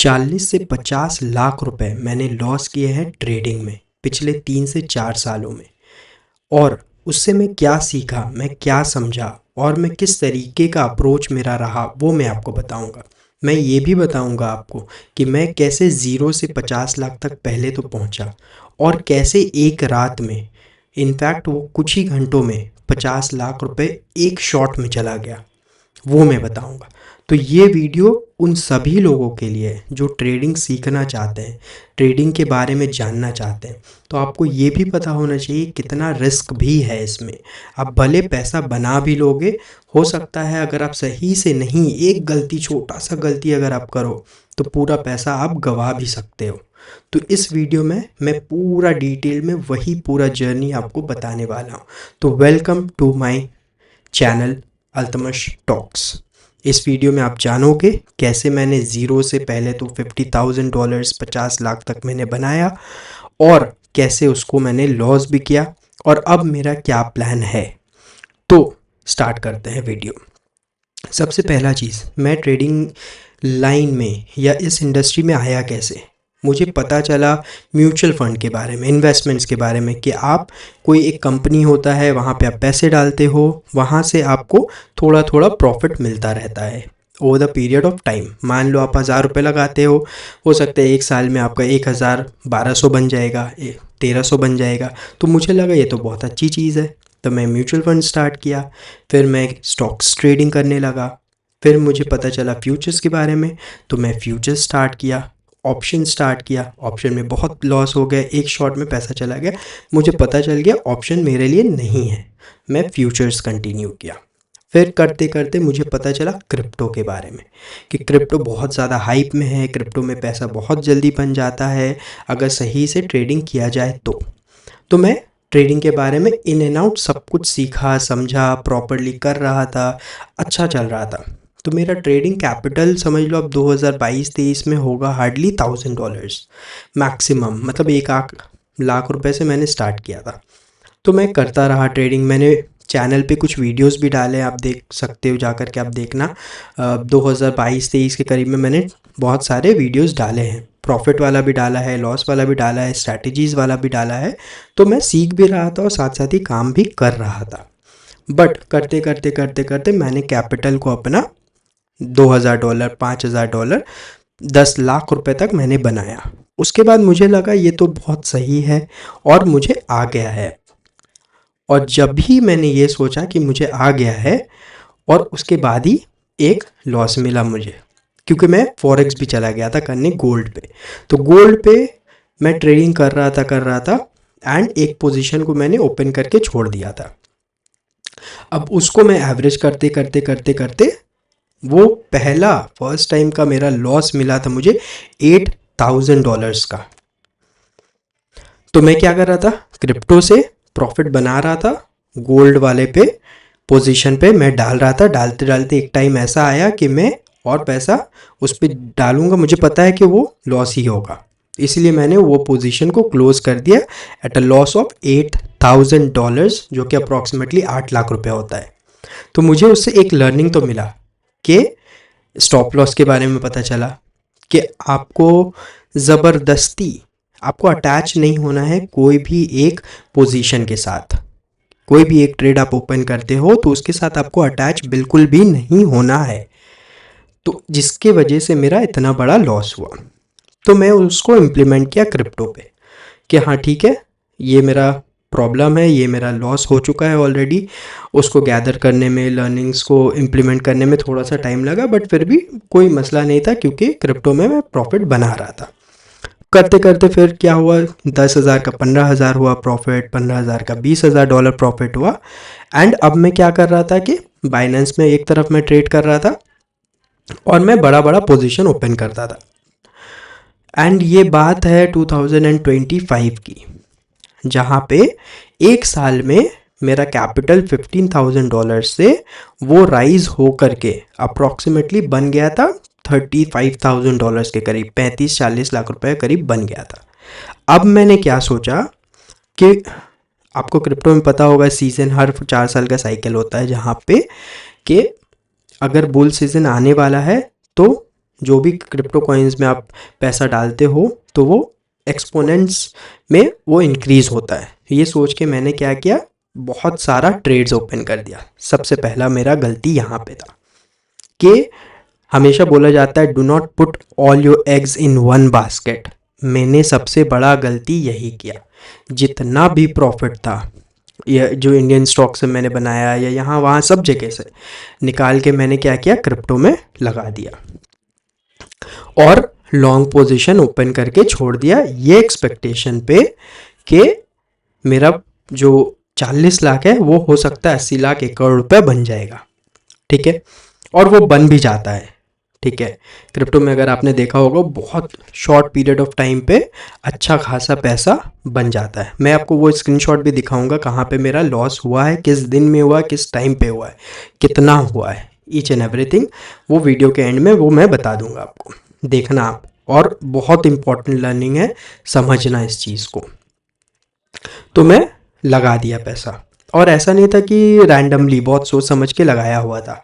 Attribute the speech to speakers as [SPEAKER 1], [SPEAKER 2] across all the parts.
[SPEAKER 1] 40 से 50 लाख रुपए मैंने लॉस किए हैं ट्रेडिंग में पिछले 3 से 4 सालों में। और उससे मैं क्या सीखा, मैं क्या समझा और मैं किस तरीके का अप्रोच मेरा रहा वो मैं आपको बताऊंगा। मैं ये भी बताऊंगा आपको कि मैं कैसे ज़ीरो से 50 लाख तक पहले तो पहुंचा और कैसे एक रात में, इनफैक्ट वो कुछ ही घंटों में 50 लाख रुपए एक शॉट में चला गया, वो मैं बताऊंगा। तो ये वीडियो उन सभी लोगों के लिए है जो ट्रेडिंग सीखना चाहते हैं, ट्रेडिंग के बारे में जानना चाहते हैं। तो आपको ये भी पता होना चाहिए कितना रिस्क भी है इसमें। आप भले पैसा बना भी लोगे, हो सकता है अगर आप सही से नहीं, एक गलती, छोटा सा गलती अगर आप करो तो पूरा पैसा आप गंवा भी सकते हो। तो इस वीडियो में मैं पूरा डिटेल में वही पूरा जर्नी आपको बताने वाला हूँ। तो welcome to my channel Altamash talks. इस वीडियो में आप जानोगे कैसे मैंने ज़ीरो से पहले तो $50,000 50 लाख तक मैंने बनाया और कैसे उसको मैंने लॉस भी किया और अब मेरा क्या प्लान है। तो स्टार्ट करते हैं वीडियो। सबसे पहला चीज़, मैं ट्रेडिंग लाइन में या इस इंडस्ट्री में आया कैसे। मुझे पता चला म्यूचुअल फ़ंड के बारे में, इन्वेस्टमेंट्स के बारे में, कि आप कोई एक कंपनी होता है, वहाँ पे आप पैसे डालते हो, वहाँ से आपको थोड़ा थोड़ा प्रॉफिट मिलता रहता है over the period of time. मान लो आप 1000 रुपये लगाते हो सकता है एक साल में आपका 1000 1200 बन जाएगा, 1300 बन जाएगा। तो मुझे लगा ये तो बहुत अच्छी चीज़ है, तो मैं म्यूचुअल फ़ंड स्टार्ट किया। फिर मैं स्टॉक्स ट्रेडिंग करने लगा। फिर मुझे पता चला फ्यूचर्स के बारे में, तो मैं फ्यूचर्स स्टार्ट किया। ऑप्शन स्टार्ट किया, ऑप्शन में बहुत लॉस हो गया, एक शॉट में पैसा चला गया। मुझे पता चल गया ऑप्शन मेरे लिए नहीं है, मैं फ्यूचर्स कंटिन्यू किया। फिर करते करते मुझे पता चला क्रिप्टो के बारे में कि क्रिप्टो बहुत ज़्यादा हाइप में है, क्रिप्टो में पैसा बहुत जल्दी बन जाता है अगर सही से ट्रेडिंग किया जाए तो मैं ट्रेडिंग के बारे में इन एंड आउट सब कुछ सीखा, समझा, प्रॉपरली कर रहा था, अच्छा चल रहा था। तो मेरा ट्रेडिंग कैपिटल समझ लो अब 2022-23 में होगा हार्डली $1000 मैक्सिमम, मतलब 1 लाख रुपए से मैंने स्टार्ट किया था। तो मैं करता रहा ट्रेडिंग। मैंने चैनल पे कुछ वीडियोस भी डाले, आप देख सकते हो, जा कर के आप देखना। 2022-23 के करीब में मैंने बहुत सारे वीडियोस डाले हैं, प्रॉफिट वाला भी डाला है, लॉस वाला भी डाला है, स्ट्रैटेजीज़ वाला भी डाला है। तो मैं सीख भी रहा था और साथ साथ ही काम भी कर रहा था। बट करते करते करते करते मैंने कैपिटल को अपना $2000, $5000, 10 लाख रुपए तक मैंने बनाया। उसके बाद मुझे लगा ये तो बहुत सही है और मुझे आ गया है। और जब भी मैंने ये सोचा कि मुझे आ गया है, और उसके बाद ही एक लॉस मिला मुझे, क्योंकि मैं फॉरेक्स भी चला गया था करने गोल्ड पे। तो गोल्ड पे मैं ट्रेडिंग कर रहा था एंड एक पोजीशन को मैंने ओपन करके छोड़ दिया था। अब उसको मैं एवरेज करते करते करते करते वो फर्स्ट टाइम का मेरा लॉस मिला था मुझे $8000 का। तो मैं क्या कर रहा था, क्रिप्टो से प्रॉफिट बना रहा था, गोल्ड वाले पे पोजीशन पे मैं डाल रहा था। डालते डालते एक टाइम ऐसा आया कि मैं और पैसा उस पर डालूंगा, मुझे पता है कि वो लॉस ही होगा, इसलिए मैंने वो पोजीशन को क्लोज कर दिया एट अ लॉस ऑफ $8000, जो कि अप्रॉक्सीमेटली 8 लाख रुपया होता है। तो मुझे उससे एक लर्निंग तो मिला कि स्टॉप लॉस के बारे में पता चला कि आपको ज़बरदस्ती आपको अटैच नहीं होना है कोई भी एक पोजीशन के साथ। कोई भी एक ट्रेड आप ओपन करते हो तो उसके साथ आपको अटैच बिल्कुल भी नहीं होना है। तो जिसके वजह से मेरा इतना बड़ा लॉस हुआ, तो मैं उसको इम्प्लीमेंट किया क्रिप्टो पे कि हाँ ठीक है, ये मेरा प्रॉब्लम है, ये मेरा लॉस हो चुका है ऑलरेडी। उसको गैदर करने में, लर्निंग्स को इम्प्लीमेंट करने में थोड़ा सा टाइम लगा, बट फिर भी कोई मसला नहीं था क्योंकि क्रिप्टो में मैं प्रॉफिट बना रहा था। करते करते फिर क्या हुआ, 10,000 का 15,000 हुआ प्रॉफिट, 15,000 का $20,000 प्रॉफिट हुआ। एंड अब मैं क्या कर रहा था कि बाइनेंस में एक तरफ मैं ट्रेड कर रहा था और मैं बड़ा बड़ा पोजीशन ओपन करता था। एंड ये बात है 2025 की, जहाँ पे एक साल में मेरा कैपिटल $15,000 से वो राइज हो करके अप्रॉक्सीमेटली बन गया था $35,000 के करीब, 35-40 लाख रुपए करीब बन गया था। अब मैंने क्या सोचा कि आपको क्रिप्टो में पता होगा सीज़न हर 4 साल का साइकिल होता है, जहाँ पे कि अगर बुल सीज़न आने वाला है तो जो भी क्रिप्टो कॉइन्स में आप पैसा डालते हो तो वो एक्सपोनेंट्स में वो इंक्रीज होता है। ये सोच के मैंने क्या किया, बहुत सारा ट्रेड्स ओपन कर दिया। सबसे पहला मेरा गलती यहाँ पे था कि हमेशा बोला जाता है do not put all your eggs in one basket. मैंने सबसे बड़ा गलती यही किया। जितना भी प्रॉफिट था, या जो इंडियन स्टॉक से मैंने बनाया या यहाँ वहाँ सब जगह से निकाल के मैंने क्या किया, क्रिप्टो में लगा दिया और लॉन्ग पोजीशन ओपन करके छोड़ दिया, ये एक्सपेक्टेशन पे कि मेरा जो 40 लाख है वो हो सकता है 80 लाख 1 करोड़ रुपए बन जाएगा। ठीक है, और वो बन भी जाता है। ठीक है, क्रिप्टो में अगर आपने देखा होगा बहुत शॉर्ट पीरियड ऑफ टाइम पे अच्छा खासा पैसा बन जाता है। मैं आपको वो स्क्रीनशॉट भी दिखाऊंगा कहाँ पे मेरा लॉस हुआ है, किस दिन में हुआ है, किस टाइम पे हुआ है, कितना हुआ है, ईच एंड एवरीथिंग वो वीडियो के एंड में वो मैं बता दूंगा आपको, देखना आप। और बहुत इंपॉर्टेंट लर्निंग है, समझना इस चीज़ को। तो मैं लगा दिया पैसा, और ऐसा नहीं था कि रैंडमली बहुत सोच समझ के लगाया हुआ था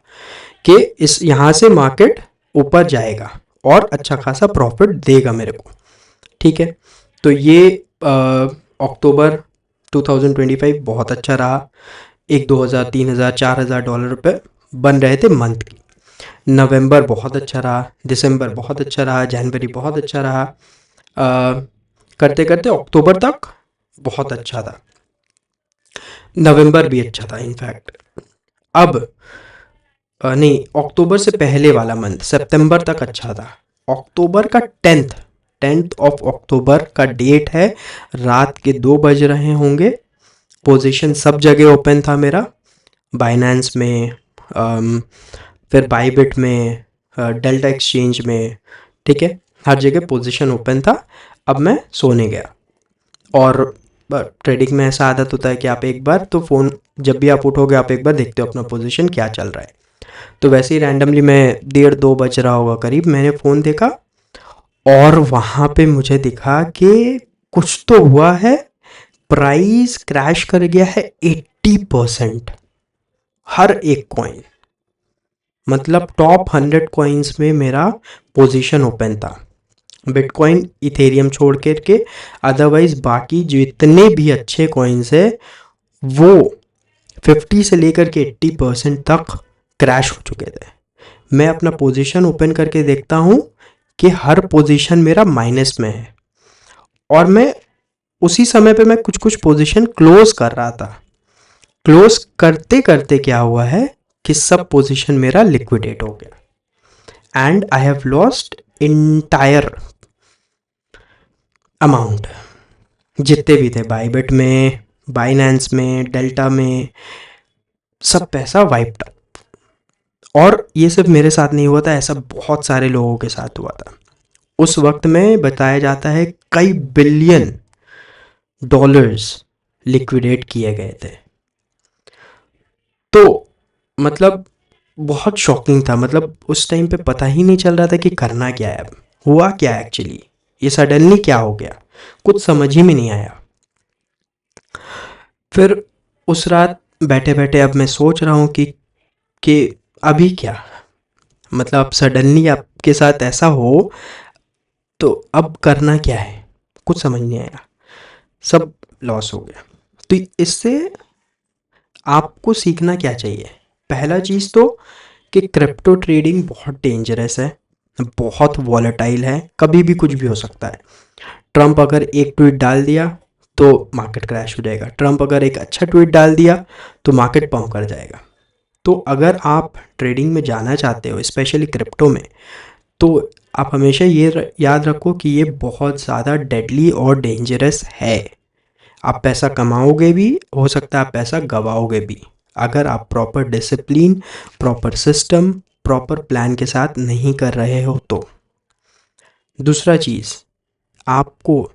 [SPEAKER 1] कि इस यहाँ से मार्केट ऊपर जाएगा और अच्छा खासा प्रॉफिट देगा मेरे को। ठीक है, तो ये अक्टूबर 2025 बहुत अच्छा रहा। 1-2 हज़ार 3,000 4,000 डॉलर रुपये बन रहे थे मंथ की। नवंबर बहुत अच्छा रहा, दिसंबर बहुत अच्छा रहा, जनवरी बहुत अच्छा रहा, करते करते अक्टूबर तक बहुत अच्छा था, नवंबर भी अच्छा था इनफैक्ट। अब नहीं, अक्टूबर से पहले वाला मंथ सितंबर तक अच्छा था। अक्टूबर का 10th ऑफ अक्टूबर का डेट है, रात के 2 बज रहे होंगे। पोजीशन सब जगह ओपन था मेरा, बाइनेंस में, फिर बाईबिट में, डेल्टा एक्सचेंज में। ठीक है, हर जगह पोजीशन ओपन था। अब मैं सोने गया, और ट्रेडिंग में ऐसा आदत होता है कि आप एक बार तो फ़ोन, जब भी आप उठोगे आप एक बार देखते हो अपना पोजीशन क्या चल रहा है। तो वैसे ही रैंडमली मैं 1:30-2 बज रहा होगा करीब, मैंने फ़ोन देखा और वहाँ पे मुझे दिखा कि कुछ तो हुआ है, प्राइस क्रैश कर गया है 80%, हर एक कॉइन। मतलब टॉप 100 कॉइन्स में मेरा पोजीशन ओपन था, बिटकॉइन इथेरियम छोड़ के अदरवाइज बाकी जितने भी अच्छे कॉइन्स है वो 50 से लेकर के 80% तक क्रैश हो चुके थे। मैं अपना पोजीशन ओपन करके देखता हूँ कि हर पोजीशन मेरा माइनस में है, और मैं उसी समय पे मैं कुछ कुछ पोजीशन क्लोज कर रहा था। क्लोज करते करते क्या हुआ है कि सब पोजीशन मेरा लिक्विडेट हो गया and I have lost entire amount. जितने भी थे बाईबिट में, बाइनेंस में, डेल्टा में, सब पैसा वाइप्ड आउट। और ये सिर्फ मेरे साथ नहीं हुआ था, ऐसा बहुत सारे लोगों के साथ हुआ था। उस वक्त में बताया जाता है कई बिलियन डॉलर्स लिक्विडेट किए गए थे। तो मतलब बहुत शॉकिंग था। मतलब उस टाइम पे पता ही नहीं चल रहा था कि करना क्या है, अब हुआ क्या है एक्चुअली, ये सडनली क्या हो गया, कुछ समझ ही में नहीं आया। फिर उस रात बैठे बैठे अब मैं सोच रहा हूँ कि अभी क्या, मतलब सडनली आपके साथ ऐसा हो तो अब करना क्या है, कुछ समझ नहीं आया, सब लॉस हो गया। तो इससे आपको सीखना क्या चाहिए? पहला चीज़ तो कि क्रिप्टो ट्रेडिंग बहुत डेंजरस है, बहुत वॉलेटाइल है, कभी भी कुछ भी हो सकता है। ट्रम्प अगर एक ट्वीट डाल दिया तो मार्केट क्रैश हो जाएगा, ट्रम्प अगर एक अच्छा ट्वीट डाल दिया तो मार्केट पंप कर जाएगा। तो अगर आप ट्रेडिंग में जाना चाहते हो, स्पेशली क्रिप्टो में, तो आप हमेशा ये याद रखो कि ये बहुत ज़्यादा डेडली और डेंजरस है। आप पैसा कमाओगे भी, हो सकता है आप पैसा गवाओगे भी, अगर आप proper discipline, proper system, proper plan के साथ नहीं कर रहे हो तो। दूसरा चीज़, आपको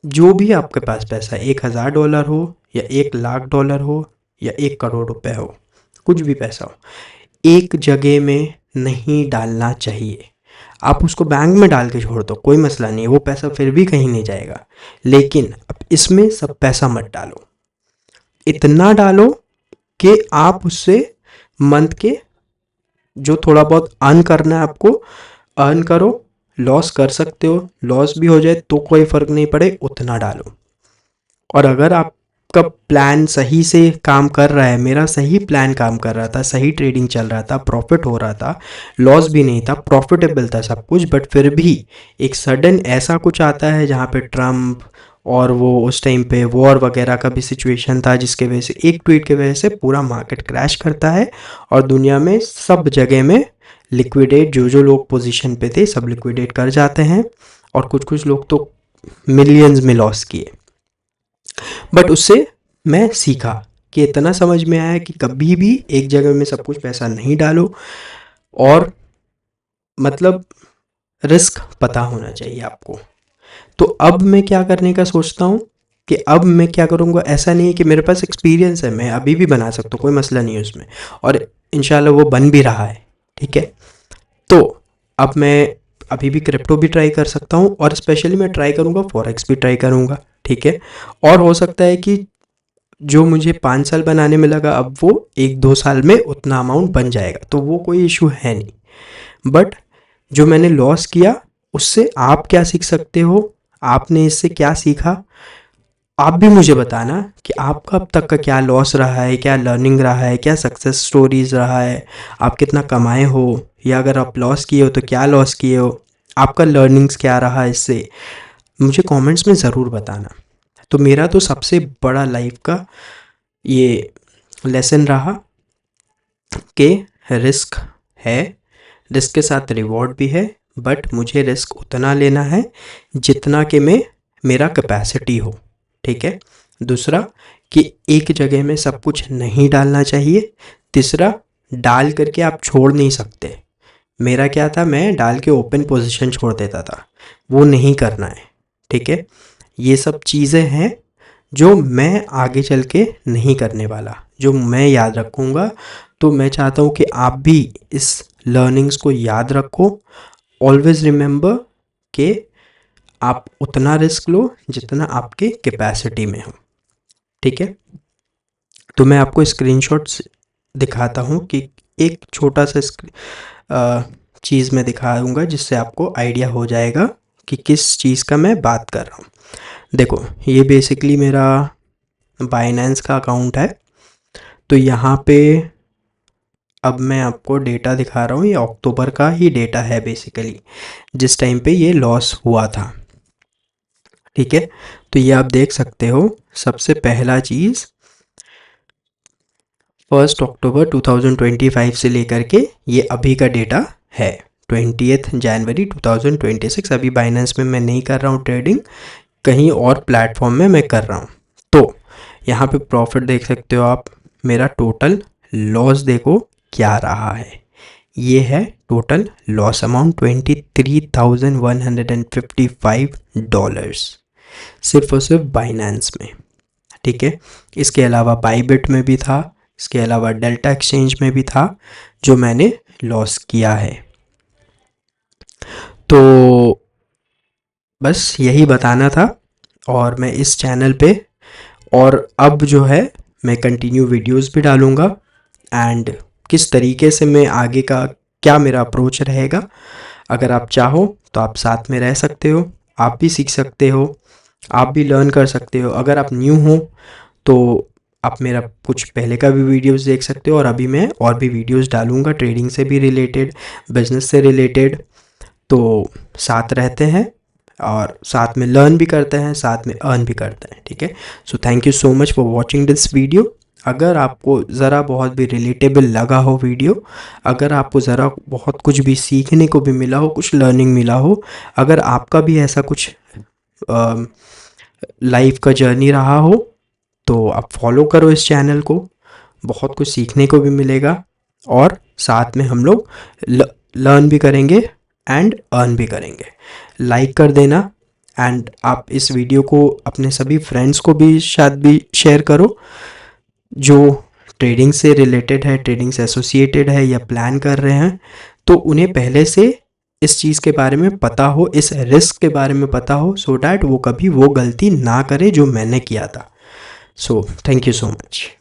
[SPEAKER 1] जो भी आपके पास पैसा, $1,000 हो या $1,00,000 हो या 1 करोड़ रुपए हो, कुछ भी पैसा हो, एक जगह में नहीं डालना चाहिए। आप उसको बैंक में डाल के छोड़ दो, कोई मसला नहीं है, वो पैसा फिर भी कहीं नहीं जाएगा। लेकिन अब इसमें सब पैसा मत डालो, इतना डालो कि आप उससे मंथ के जो थोड़ा बहुत अर्न करना है आपको, अर्न करो, लॉस कर सकते हो, लॉस भी हो जाए तो कोई फ़र्क नहीं पड़े, उतना डालो। और अगर आपका प्लान सही से काम कर रहा है, मेरा सही प्लान काम कर रहा था, सही ट्रेडिंग चल रहा था, प्रॉफिट हो रहा था, लॉस भी नहीं था, प्रॉफिटेबल था सब कुछ, बट फिर भी एक सडन ऐसा कुछ आता है जहाँ पे ट्रम्प और वो उस टाइम पे वॉर वगैरह का भी सिचुएशन था, जिसके वजह से एक ट्वीट के वजह से पूरा मार्केट क्रैश करता है और दुनिया में सब जगह में लिक्विडेट, जो लोग पोजीशन पे थे सब लिक्विडेट कर जाते हैं, और कुछ कुछ लोग तो मिलियंस में लॉस किए। बट उससे मैं सीखा कि इतना समझ में आया कि कभी भी एक जगह में सब कुछ पैसा नहीं डालो, और मतलब रिस्क पता होना चाहिए आपको। तो अब मैं क्या करने का सोचता हूँ कि अब मैं क्या करूँगा, ऐसा नहीं है कि मेरे पास एक्सपीरियंस है, मैं अभी भी बना सकता हूँ, कोई मसला नहीं है उसमें, और इंशाल्लाह वो बन भी रहा है, ठीक है। तो अब मैं अभी भी क्रिप्टो भी ट्राई कर सकता हूँ, और स्पेशली मैं ट्राई करूँगा फॉरेक्स भी ट्राई करूँगा, ठीक है। और हो सकता है कि जो मुझे 5 साल बनाने में लगा, अब वो 1-2 साल में उतना अमाउंट बन जाएगा, तो वो कोई इशू है नहीं। बट जो मैंने लॉस किया उससे आप क्या सीख सकते हो, आपने इससे क्या सीखा, आप भी मुझे बताना कि आपका अब तक का क्या लॉस रहा है, क्या लर्निंग रहा है, क्या सक्सेस स्टोरीज रहा है, आप कितना कमाए हो, या अगर आप लॉस किए हो तो क्या लॉस किए हो, आपका लर्निंग्स क्या रहा है इससे, मुझे कमेंट्स में ज़रूर बताना। तो मेरा तो सबसे बड़ा लाइफ का ये लेसन रहा कि रिस्क है, रिस्क के साथ रिवॉर्ड भी है, बट मुझे रिस्क उतना लेना है जितना कि मेरा कैपेसिटी हो, ठीक है। दूसरा कि एक जगह में सब कुछ नहीं डालना चाहिए। तीसरा, डाल करके आप छोड़ नहीं सकते। मेरा क्या था, मैं डाल के ओपन पोजीशन छोड़ देता था, वो नहीं करना है, ठीक है। ये सब चीज़ें हैं जो मैं आगे चल के नहीं करने वाला, जो मैं याद रखूँगा। तो मैं चाहता हूँ कि आप भी इस लर्निंग्स को याद रखो। ऑलवेज रिमेंबर कि आप उतना रिस्क लो जितना आपके कैपेसिटी में हो, ठीक है। तो मैं आपको स्क्रीनशॉट्स दिखाता हूँ कि एक छोटा सा चीज़ मैं दिखाऊंगा जिससे आपको आइडिया हो जाएगा कि किस चीज़ का मैं बात कर रहा हूँ। देखो, ये बेसिकली मेरा बाइनेंस का अकाउंट है। तो यहाँ पे अब मैं आपको डेटा दिखा रहा हूँ, ये अक्टूबर का ही डेटा है बेसिकली, जिस टाइम पे ये लॉस हुआ था, ठीक है। तो ये आप देख सकते हो, सबसे पहला चीज़ 1 अक्टूबर 2025 से लेकर के ये अभी का डेटा है 20 जनवरी 2026। अभी बाइनेंस में मैं नहीं कर रहा हूँ ट्रेडिंग, कहीं और प्लेटफॉर्म में मैं कर रहा हूँ। तो यहाँ पे प्रॉफिट देख सकते हो आप, मेरा टोटल लॉस देखो क्या रहा है। ये है टोटल लॉस अमाउंट $23,155 सिर्फ और सिर्फ बाइनेंस में, ठीक है। इसके अलावा बाईबिट में भी था, इसके अलावा डेल्टा एक्सचेंज में भी था जो मैंने लॉस किया है। तो बस यही बताना था, और मैं इस चैनल पे और अब जो है मैं कंटिन्यू वीडियोस भी डालूँगा, एंड किस तरीके से मैं आगे का क्या मेरा अप्रोच रहेगा, अगर आप चाहो तो आप साथ में रह सकते हो, आप भी सीख सकते हो, आप भी लर्न कर सकते हो। अगर आप न्यू हो तो आप मेरा कुछ पहले का भी वीडियोस देख सकते हो, और अभी मैं और भी वीडियोस डालूँगा ट्रेडिंग से भी रिलेटेड, बिजनेस से रिलेटेड। तो साथ रहते हैं और साथ में लर्न भी करते हैं, साथ में अर्न भी करते हैं, ठीक है। So thank you so much for watching this video. अगर आपको ज़रा बहुत भी रिलेटेबल लगा हो वीडियो, अगर आपको ज़रा बहुत कुछ भी सीखने को भी मिला हो, कुछ लर्निंग मिला हो, अगर आपका भी ऐसा कुछ लाइफ का जर्नी रहा हो, तो आप फॉलो करो इस चैनल को, बहुत कुछ सीखने को भी मिलेगा, और साथ में हम लोग लर्न भी करेंगे एंड अर्न भी करेंगे। लाइक कर देना, एंड आप इस वीडियो को अपने सभी फ्रेंड्स को भी शायद भी शेयर करो जो ट्रेडिंग से रिलेटेड है, ट्रेडिंग से एसोसिएटेड है या प्लान कर रहे हैं, तो उन्हें पहले से इस चीज़ के बारे में पता हो, इस रिस्क के बारे में पता हो, सो डैट वो कभी वो गलती ना करे जो मैंने किया था। So thank you so much.